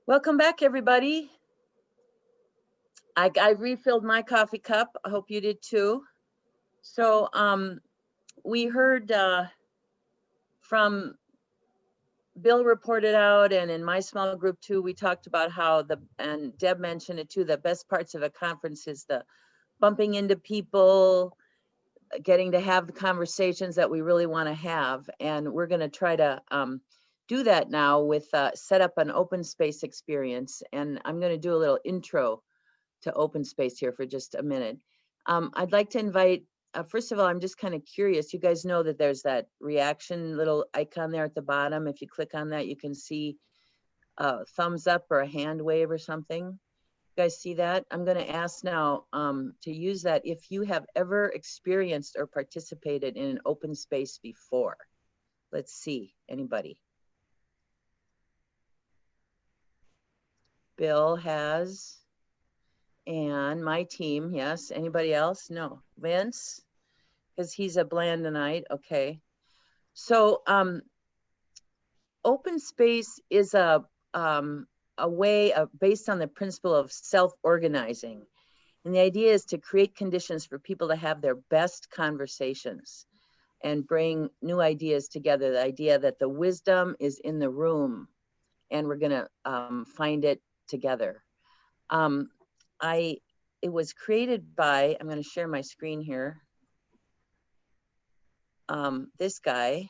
Welcome back, everybody. I refilled my coffee cup. I hope you did too. So we heard from Bill reported out, and in my small group too, we talked about how and Deb mentioned it too, the best parts of a conference is the bumping into people, getting to have the conversations that we really want to have. And we're going to try to do that now with set up an open space experience. And I'm going to do a little intro to open space here for just a minute. I'd like to invite, first of all, I'm just kind of curious. You guys know that there's that reaction little icon there at the bottom. If you click on that, you can see a thumbs up or a hand wave or something. You guys see that? I'm going to ask now to use that if you have ever experienced or participated in an open space before. Let's see, anybody? Bill has. And my team, yes. Anybody else? No. Vince, because he's a Blandonite. Okay. So open space is a way of based on the principle of self-organizing. And the idea is to create conditions for people to have their best conversations and bring new ideas together. The idea that the wisdom is in the room and we're going to find it together. It was created by, I'm going to share my screen here. This guy.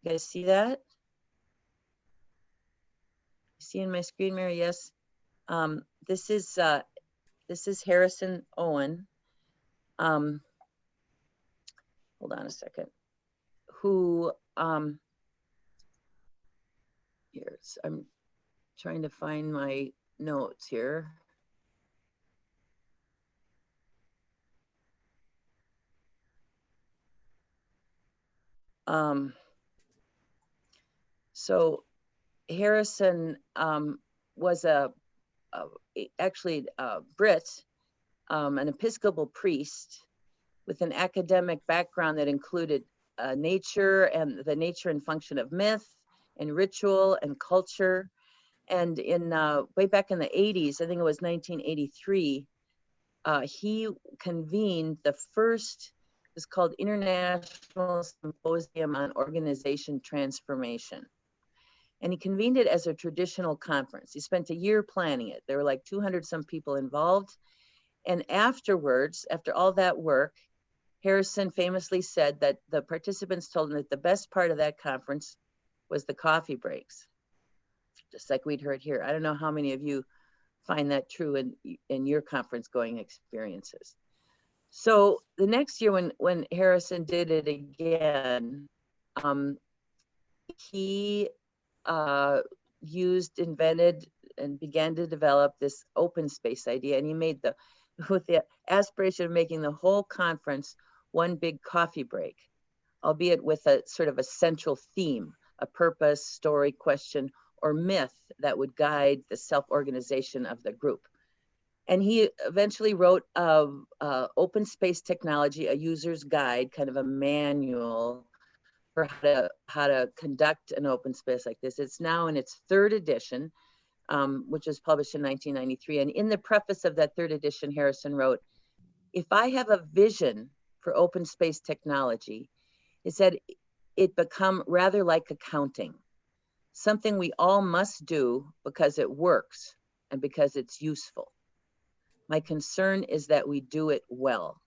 You guys see that? See in my screen mirror? Yes. This is Harrison Owen. Hold on a second. Who here's I'm trying to find my notes here. So Harrison was actually a Brit, an Episcopal priest with an academic background that included nature and the nature and function of myth and ritual and culture. And in way back in the 80s, I think it was 1983, he convened the first, it was called International Symposium on Organization Transformation. And he convened it as a traditional conference. He spent a year planning it. There were like 200 some people involved. And afterwards, after all that work, Harrison famously said that the participants told him that the best part of that conference was the coffee breaks, just like we'd heard here. I don't know how many of you find that true in your conference going experiences. So the next year when Harrison did it again, he invented and began to develop this open space idea. And he made with the aspiration of making the whole conference one big coffee break, albeit with a sort of a central theme, a purpose, story, question, or myth that would guide the self-organization of the group. And he eventually wrote Open Space Technology, a user's guide, kind of a manual for how to conduct an open space like this. It's now in its third edition, which was published in 1993. And in the preface of that third edition, Harrison wrote, "If I have a vision for open space technology, it said it become rather like accounting, something we all must do because it works and because it's useful. My concern is that we do it well."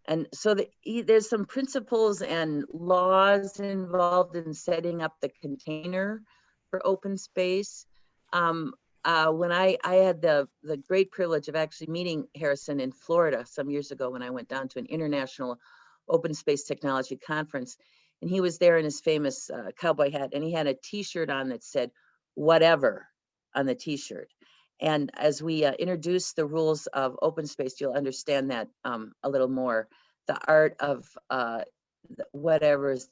And so there's some principles and laws involved in setting up the container for open space. When I had the great privilege of actually meeting Harrison in Florida some years ago when I went down to an international open space technology conference, and he was there in his famous cowboy hat, and he had a t-shirt on that said, "Whatever" on the t-shirt. And as we introduce the rules of open space, you'll understand that a little more. The art of whatever is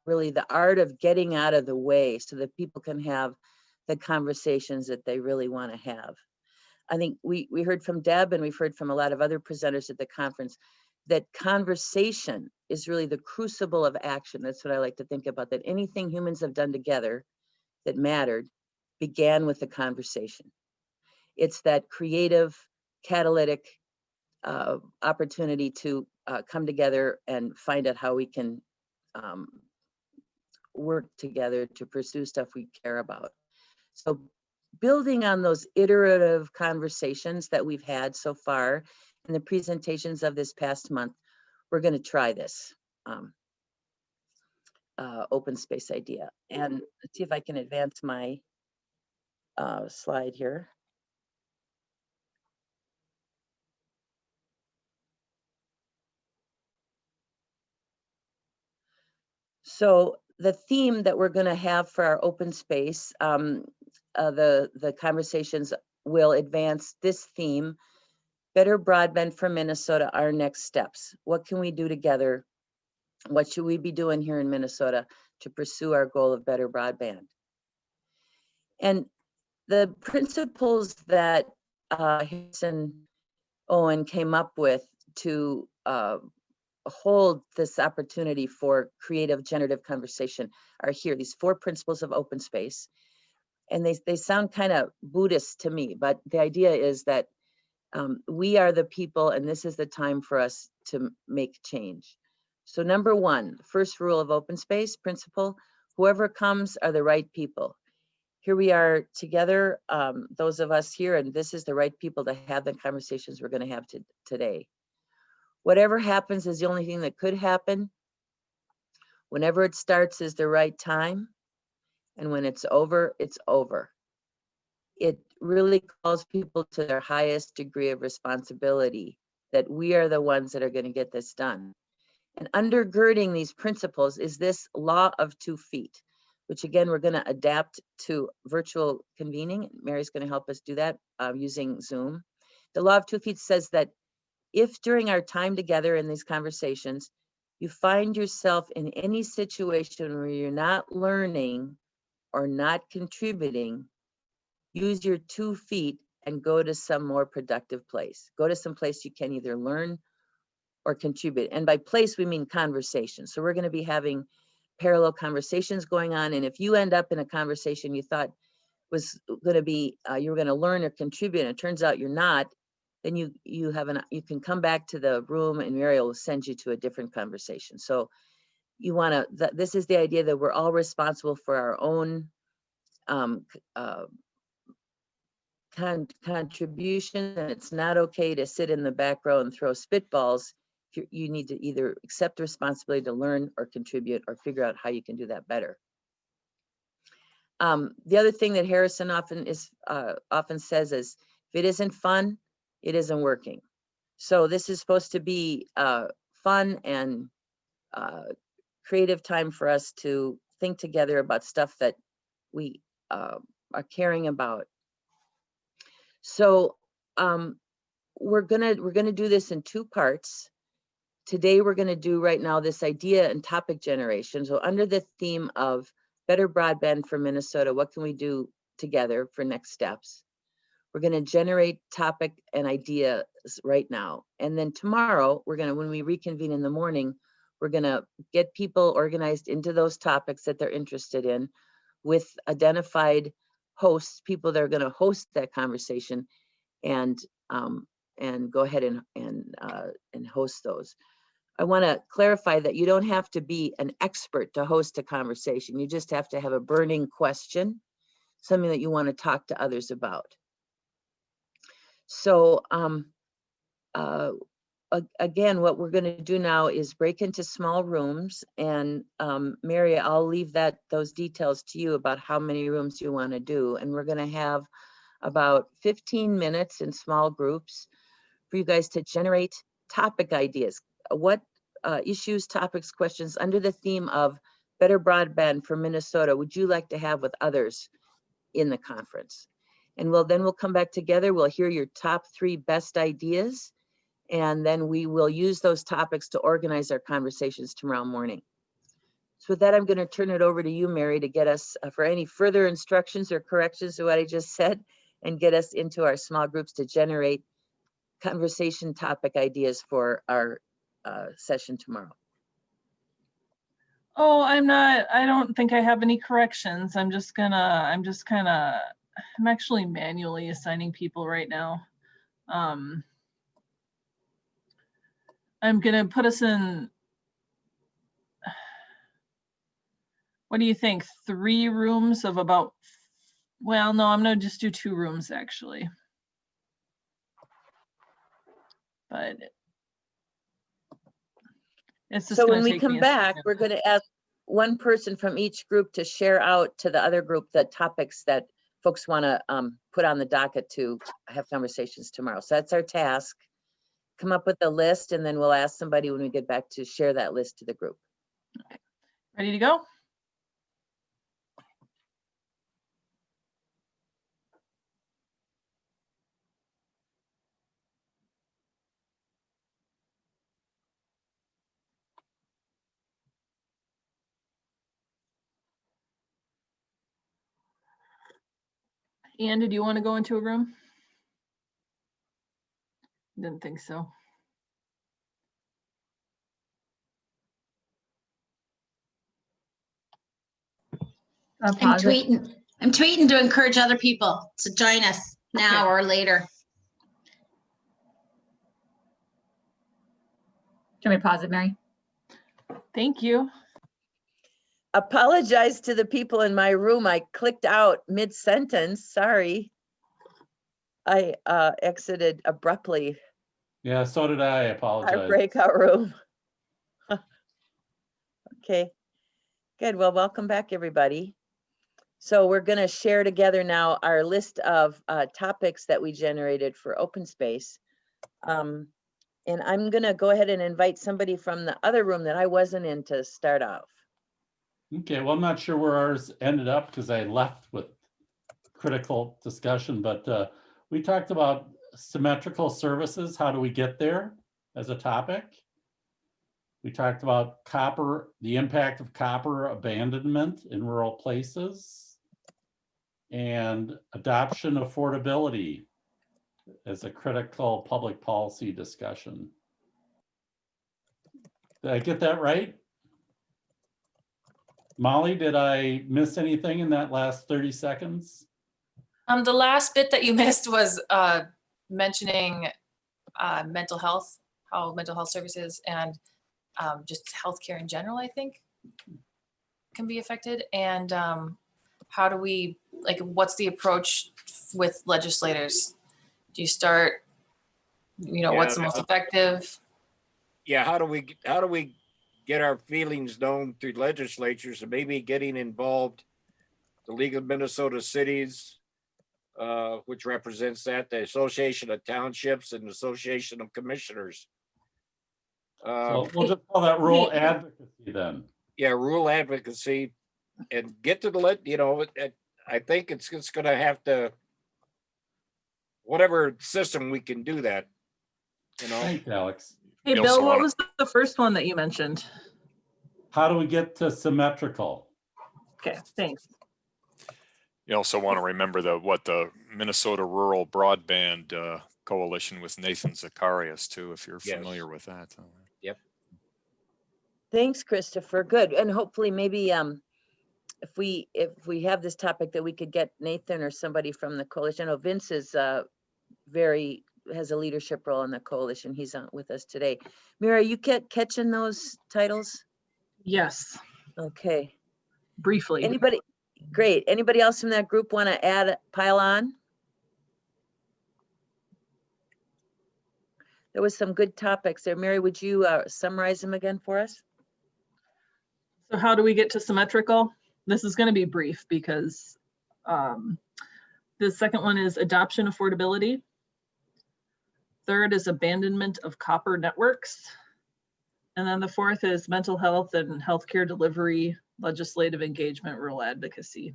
really the art of getting out of the way so that people can have the conversations that they really want to have. I think we heard from Deb and we've heard from a lot of other presenters at the conference that conversation is really the crucible of action. That's what I like to think about, that anything humans have done together that mattered began with the conversation. It's that creative, catalytic opportunity to come together and find out how we can work together to pursue stuff we care about. So building on those iterative conversations that we've had so far in the presentations of this past month, we're going to try this open space idea. And let's see if I can advance my slide here. So the theme that we're going to have for our open space, the conversations will advance this theme: better broadband for Minnesota, our next steps. What can we do together? What should we be doing here in Minnesota to pursue our goal of better broadband? And the principles that Harrison Owen came up with to hold this opportunity for creative generative conversation are here, these 4 principles of open space. And they sound kind of Buddhist to me, but the idea is that we are the people, and this is the time for us to make change. So number 1, first rule of open space principle: whoever comes are the right people. Here we are together, those of us here, and this is the right people to have the conversations we're going to have today. Whatever happens is the only thing that could happen. Whenever it starts is the right time, and when it's over, it's over. It really calls people to their highest degree of responsibility, that we are the ones that are going to get this done. And undergirding these principles is this law of 2 feet, which again, we're going to adapt to virtual convening. Mary's going to help us do that using Zoom. The law of 2 feet says that if during our time together in these conversations, you find yourself in any situation where you're not learning or not contributing, use your 2 feet and go to some more productive place. Go to some place you can either learn or contribute. And by place, we mean conversation. So we're going to be having parallel conversations going on. And if you end up in a conversation you thought was going to be, you were going to learn or contribute, and it turns out you're not, then you can come back to the room and Mary will send you to a different conversation. So you want to, this is the idea that we're all responsible for our own contribution, and it's not okay to sit in the back row and throw spitballs. You need to either accept the responsibility to learn or contribute or figure out how you can do that better. The other thing that Harrison often says is, if it isn't fun, it isn't working. So this is supposed to be fun and creative time for us to think together about stuff that we are caring about. So we're gonna do this in 2 parts. Today we're gonna do right now this idea and topic generation. So under the theme of better broadband for Minnesota, what can we do together for next steps? We're gonna generate topic and ideas right now. And then tomorrow, when we reconvene in the morning, we're gonna get people organized into those topics that they're interested in with identified hosts, people that are gonna host that conversation, and go ahead and host those. I want to clarify that you don't have to be an expert to host a conversation. You just have to have a burning question, something that you want to talk to others about. So again, what we're going to do now is break into small rooms, and Mary, I'll leave those details to you about how many rooms you want to do. And we're going to have about 15 minutes in small groups for you guys to generate topic ideas. What issues, topics, questions under the theme of better broadband for Minnesota would you like to have with others in the conference? And then we'll come back together. We'll hear your top 3 best ideas, and then we will use those topics to organize our conversations tomorrow morning. So with that, I'm going to turn it over to you, Mary, to get us for any further instructions or corrections to what I just said, and get us into our small groups to generate conversation topic ideas for our session tomorrow. Oh, I'm don't think I have any corrections. I'm actually manually assigning people right now. I'm gonna put us in, what do you think? 3 rooms of about, well, no, I'm gonna just do 2 rooms actually. But it's just So when gonna we take come me a back, second. we're going to ask one person from each group to share out to the other group the topics that folks want to put on the docket to have conversations tomorrow. So that's our task. Come up with a list, and then we'll ask somebody when we get back to share that list to the group. Okay. Ready to go? Ann, did you want to go into a room? Didn't think so. I'm tweeting to encourage other people to join us now or later. Can we pause it, Mary? Thank you. Apologize to the people in my room. I clicked out mid-sentence. Sorry. I exited abruptly Yeah, so did I. Apologize. our breakout room. Okay, good. Well, welcome back, everybody. So we're going to share together now our list of topics that we generated for open space. And I'm going to go ahead and invite somebody from the other room that I wasn't in to start off. Okay, well, I'm not sure where ours ended up because I left with critical discussion, but we talked about symmetrical services. How do we get there as a topic? We talked about copper, the impact of copper abandonment in rural places, and adoption affordability as a critical public policy discussion. Did I get that right? Molly, did I miss anything in that last 30 seconds? The last bit that you missed was mentioning mental health, how mental health services and just healthcare in general, I think, can be affected. And how do we, like, what's the approach with legislators? Do you start, what's the most effective? Yeah, how do we get our feelings known through legislatures, and maybe getting involved, the League of Minnesota Cities, which represents that, the Association of Townships and the Association of Commissioners. So we'll just call that rural advocacy then. Yeah, rural advocacy, and get to the, I think it's going to have to, whatever system we can do that, Thanks, Alex. Hey, Bill, what was the first one that you mentioned? How do we get to symmetrical? Okay, thanks. You also want to remember what the Minnesota Rural Broadband Coalition with Nathan Zacharias too, if you're familiar with that. Yep. Thanks, Christopher. Good. And hopefully maybe if we have this topic that we could get Nathan or somebody from the coalition. I know Vince is has a leadership role in the coalition. He's on with us today. Mira, you catching those titles? Yes. Okay. Briefly. Anybody? Great. Anybody else from that group want to pile on? There was some good topics there. Mary, would you summarize them again for us? So how do we get to symmetrical? This is going to be brief because the second one is adoption affordability. Third is abandonment of copper networks. And then the fourth is mental health and healthcare delivery, legislative engagement, rural advocacy.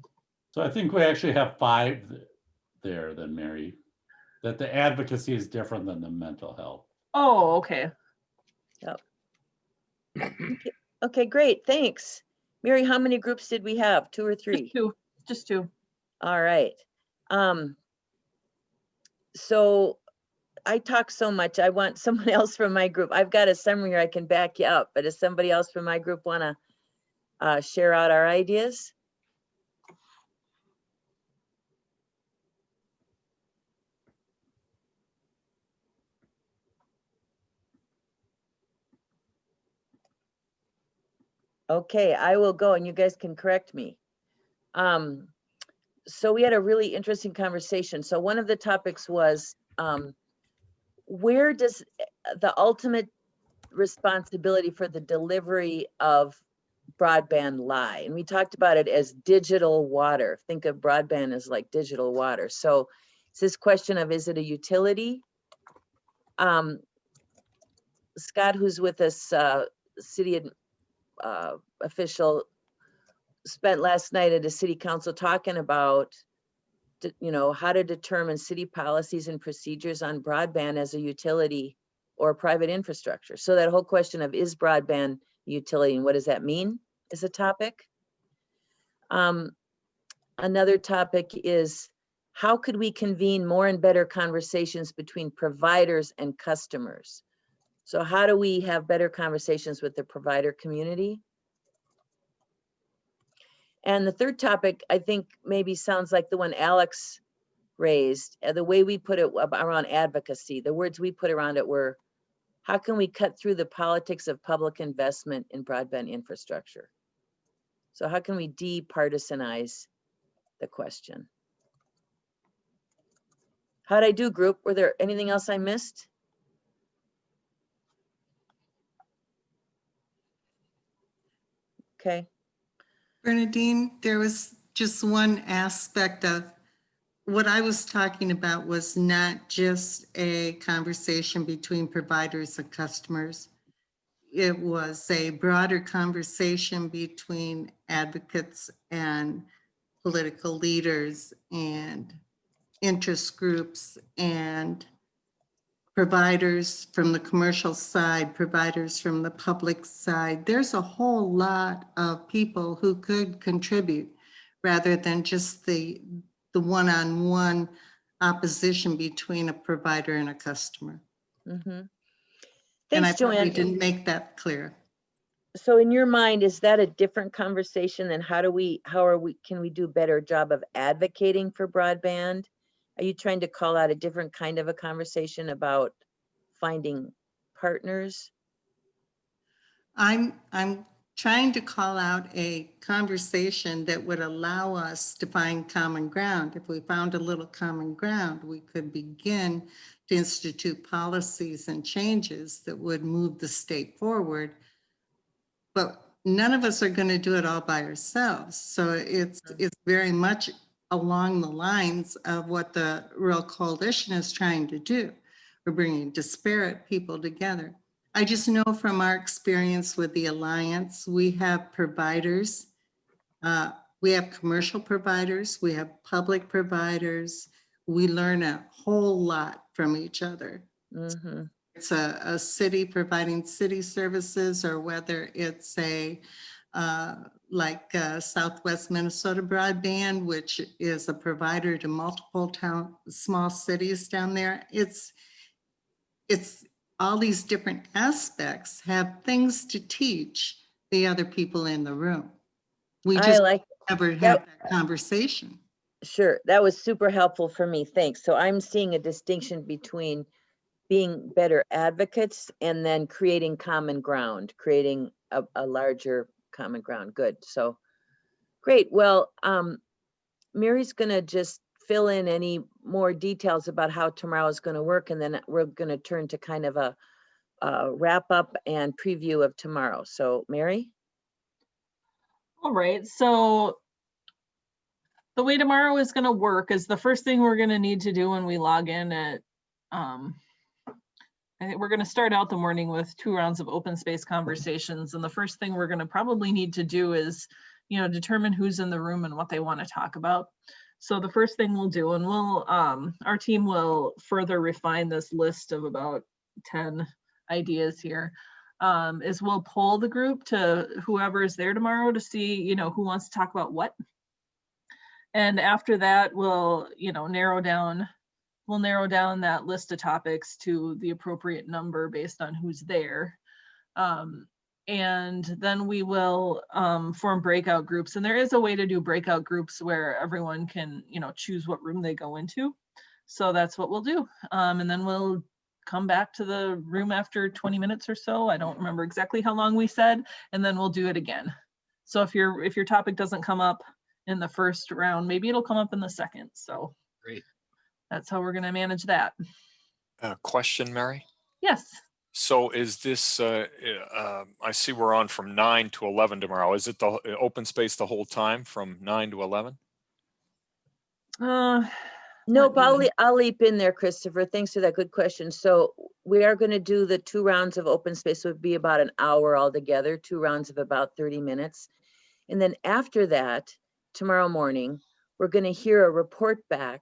So I think we actually have 5 there then, Mary, that the advocacy is different than the mental health. Oh, okay. Yep. Okay, great. Thanks. Mary, how many groups did we have? 2 or 3? Just two. All right. So I talk so much. I want someone else from my group. I've got a summary here I can back you up, but does somebody else from my group want share out our ideas? Okay, I will go and you guys can correct me. So we had a really interesting conversation. So one of the topics was, where does the ultimate responsibility for the delivery of broadband lie? And we talked about it as digital water. Think of broadband as like digital water. So it's this question of, is it a utility? Scott, who's with us, city official, spent last night at a city council talking about, you know, how to determine city policies and procedures on broadband as a utility or private infrastructure. So that whole question of, is broadband a utility and what does that mean is a topic. Another topic is, how could we convene more and better conversations between providers and customers? So how do we have better conversations with the provider community? And the third topic, I think maybe sounds like the one Alex raised, the way we put it around advocacy, the words we put around it were, how can we cut through the politics of public investment in broadband infrastructure? So how can we departisanize the question? How'd I do, group? Were there anything else I missed? Okay. Bernadine, there was just one aspect of what I was talking about was not just a conversation between providers and customers. It was a broader conversation between advocates and political leaders and interest groups and providers from the commercial side, providers from the public side. There's a whole lot of people who could contribute rather than just the one-on-one opposition between a provider and a customer. Mm-hmm. And I Thanks, probably Joanne. didn't make that clear. So in your mind, is that a different conversation than can we do a better job of advocating for broadband? Are you trying to call out a different kind of a conversation about finding partners? I'm trying to call out a conversation that would allow us to find common ground. If we found a little common ground, we could begin to institute policies and changes that would move the state forward. But none of us are going to do it all by ourselves. So it's very much along the lines of what the Rural Coalition is trying to do. We're bringing disparate people together. I just know from our experience with the Alliance, we have providers, we have commercial providers, we have public providers. We learn a whole lot from each other. Mm-hmm. It's a city providing city services, or whether it's a Southwest Minnesota Broadband, which is a provider to multiple small cities down there. It's all these different aspects have things to teach the other people in the room. We just never have that conversation. Sure, that was super helpful for me, thanks. So I'm seeing a distinction between being better advocates and then creating common ground, creating a larger common ground. Good, so great. Well, Mary's gonna just fill in any more details about how tomorrow is gonna work, and then we're gonna turn to kind of a wrap up and preview of tomorrow. So Mary? All right, so the way tomorrow is gonna work is the first thing we're gonna need to do when we log in at, I think we're gonna start out the morning with 2 rounds of open space conversations. And the first thing we're gonna probably need to do is, determine who's in the room and what they wanna talk about. So the first thing we'll do, and our team will further refine this list of about 10 ideas here, is we'll poll the group to whoever is there tomorrow to see, who wants to talk about what. And after that, we'll, narrow down that list of topics to the appropriate number based on who's there. And then we will form breakout groups. And there is a way to do breakout groups where everyone can, choose what room they go into. So that's what we'll do. And then we'll come back to the room after 20 minutes or so. I don't remember exactly how long we said, and then we'll do it again. So if your topic doesn't come up in the first round, maybe it'll come up in the second. So Great. That's how we're going to manage that. Question, Mary? Yes. So is this, I see we're on from 9 to 11 tomorrow. Is it the open space the whole time from 9 to 11? Nope, I'll leap in there, Christopher. Thanks for that good question. So we are going to do the 2 rounds of open space. It would be about an hour altogether, 2 rounds of about 30 minutes. And then after that, tomorrow morning, we're going to hear a report back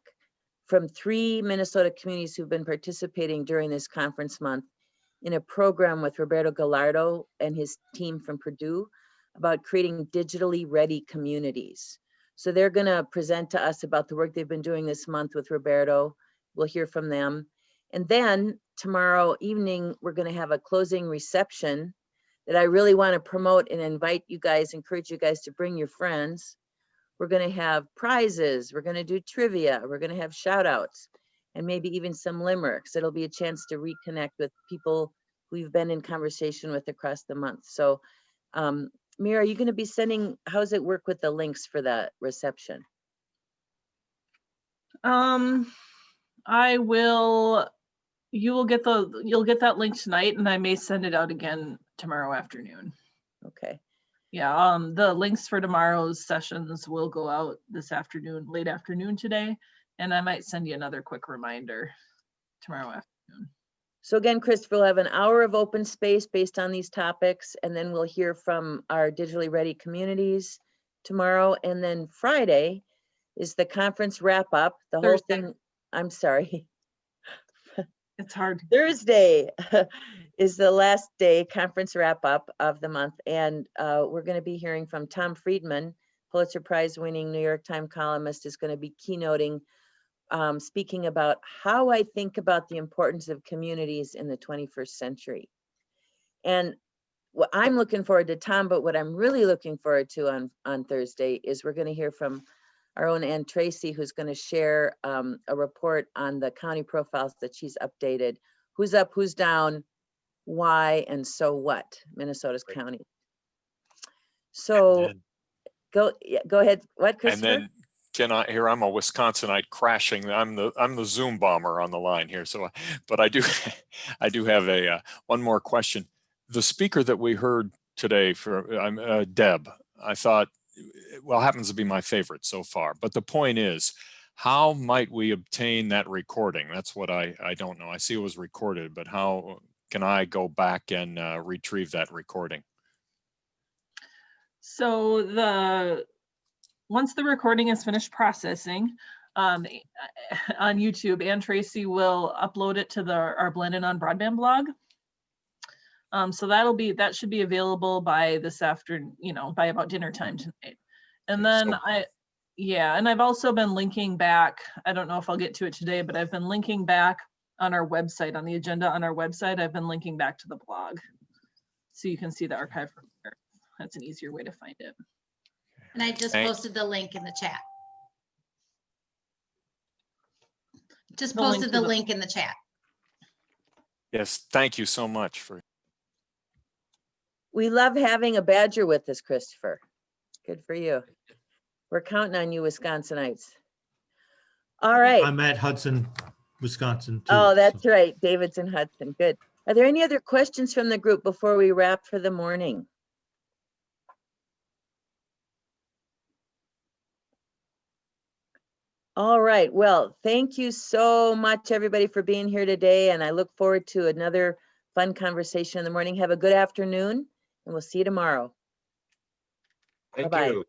from 3 Minnesota communities who've been participating during this conference month in a program with Roberto Gallardo and his team from Purdue about creating digitally ready communities. So they're going to present to us about the work they've been doing this month with Roberto. We'll hear from them. And then tomorrow evening, we're going to have a closing reception that I really want to promote and invite you guys, encourage you guys to bring your friends. We're going to have prizes. We're going to do trivia. We're going to have shout outs and maybe even some limericks. It'll be a chance to reconnect with people we've been in conversation with across the month. So Mira, are you going to be sending, how does it work with the links for that reception? I will, you'll get that link tonight, and I may send it out again tomorrow afternoon. Okay. Yeah, the links for tomorrow's sessions will go out this afternoon, late afternoon today, and I might send you another quick reminder tomorrow afternoon. So again, Christopher, we'll have an hour of open space based on these topics, and then we'll hear from our digitally ready communities tomorrow. And then Friday is the conference wrap up. The whole thing, I'm sorry. It's hard. Thursday is the last day conference wrap up of the month. And we're going to be hearing from Tom Friedman, Pulitzer Prize winning New York Times columnist, is going to be keynoting, speaking about how I think about the importance of communities in the 21st century. And what I'm looking forward to, Tom, but what I'm really looking forward to on Thursday is we're going to hear from our own Ann Tracy, who's going to share a report on the county profiles that she's updated. Who's up, who's down, why, and so what, Minnesota's county. So go ahead. What, Christopher? And then I'm a Wisconsinite crashing. I'm the Zoom bomber on the line here. So, but I do have one more question. The speaker that we heard today for Deb, I thought, well, happens to be my favorite so far. But the point is, how might we obtain that recording? That's what I don't know. I see it was recorded, but how can I go back and retrieve that recording? So once the recording is finished processing on YouTube, Ann Tracy will upload it to our Blended on Broadband blog. So that should be available by this afternoon, by about dinner time tonight. And then and I've also been linking back. I don't know if I'll get to it today, but I've been linking back on our website, on the agenda on our website. I've been linking back to the blog, so you can see the archive from there. That's an easier way to find it. And I just posted the link in the chat. Just posted the link in the chat. Yes, thank you so much for. We love having a Badger with us, Christopher. Good for you. We're counting on you, Wisconsinites. All right. I'm at Hudson, Wisconsin, too. Oh, that's right. David's in Hudson. Good. Are there any other questions from the group before we wrap for the morning? All right. Well, thank you so much, everybody, for being here today. And I look forward to another fun conversation in the morning. Have a good afternoon, and we'll see you tomorrow. Thank Bye-bye. you.